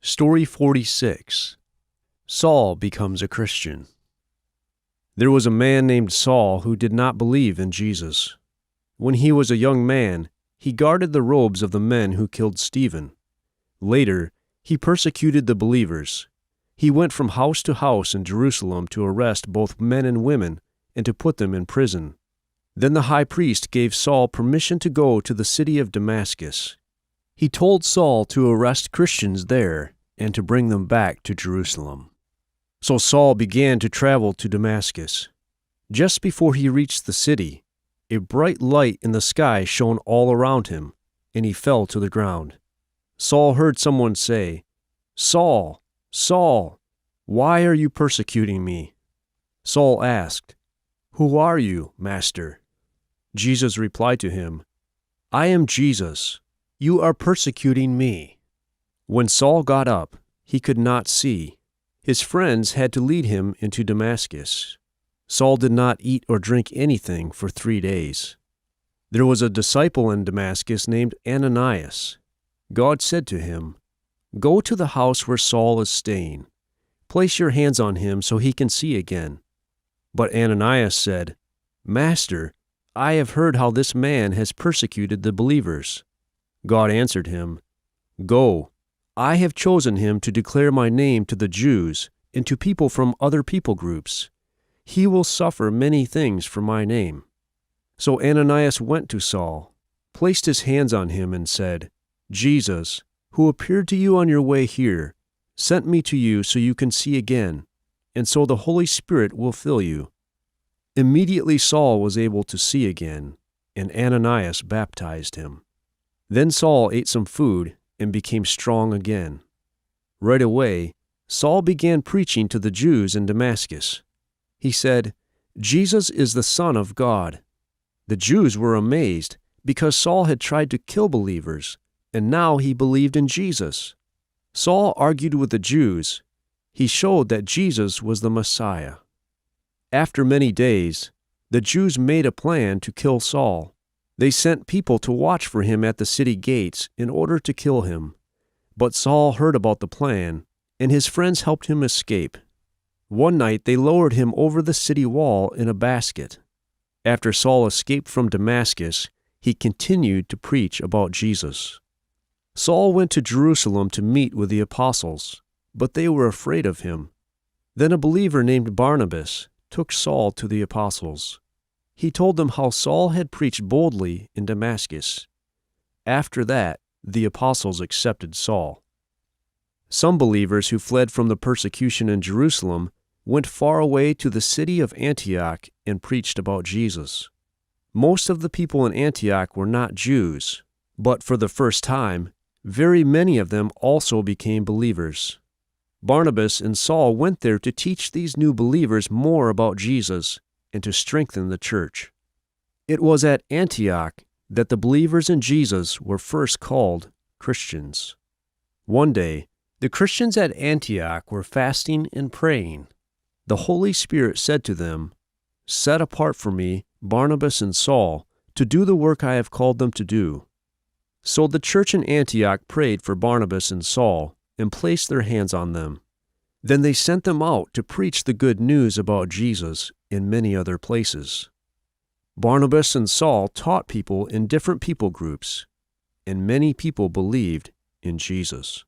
Story 46. Saul becomes a Christian. There was a man named Saul who did not believe in Jesus. When he was a young man, he guarded the robes of the men who killed Stephen. Later, he persecuted the believers. He went from house to house in Jerusalem to arrest both men and women and to put them in prison. Then the high priest gave Saul permission to go to the city of Damascus. He told Saul to arrest Christians there and to bring them back to Jerusalem. So Saul began to travel to Damascus. Just before he reached the city, a bright light in the sky shone all around him, and he fell to the ground. Saul heard someone say, "Saul, Saul, why are you persecuting me?" Saul asked, "Who are you, Master?" Jesus replied to him, "I am Jesus. You are persecuting me." When Saul got up, he could not see. His friends had to lead him into Damascus. Saul did not eat or drink anything for 3 days. There was a disciple in Damascus named Ananias. God said to him, "Go to the house where Saul is staying. Place your hands on him so he can see again." But Ananias said, "Master, I have heard how this man has persecuted the believers." God answered him, "Go. I have chosen him to declare my name to the Jews and to people from other people groups. He will suffer many things for my name." So Ananias went to Saul, placed his hands on him, and said, "Jesus, who appeared to you on your way here, sent me to you so you can see again, and so the Holy Spirit will fill you." Immediately Saul was able to see again, and Ananias baptized him. Then Saul ate some food and became strong again. Right away, Saul began preaching to the Jews in Damascus. He said, "Jesus is the Son of God." The Jews were amazed because Saul had tried to kill believers, and now he believed in Jesus. Saul argued with the Jews. He showed that Jesus was the Messiah. After many days, the Jews made a plan to kill Saul. They sent people to watch for him at the city gates in order to kill him. But Saul heard about the plan, and his friends helped him escape. One night they lowered him over the city wall in a basket. After Saul escaped from Damascus, he continued to preach about Jesus. Saul went to Jerusalem to meet with the apostles, but they were afraid of him. Then a believer named Barnabas took Saul to the apostles. He told them how Saul had preached boldly in Damascus. After that, the apostles accepted Saul. Some believers who fled from the persecution in Jerusalem went far away to the city of Antioch and preached about Jesus. Most of the people in Antioch were not Jews, but for the first time, very many of them also became believers. Barnabas and Saul went there to teach these new believers more about Jesus and to strengthen the church. It was at Antioch that the believers in Jesus were first called Christians. One day, the Christians at Antioch were fasting and praying. The Holy Spirit said to them, "Set apart for me Barnabas and Saul to do the work I have called them to do." So the church in Antioch prayed for Barnabas and Saul and placed their hands on them. Then they sent them out to preach the good news about Jesus in many other places. Barnabas and Saul taught people in different people groups, and many people believed in Jesus.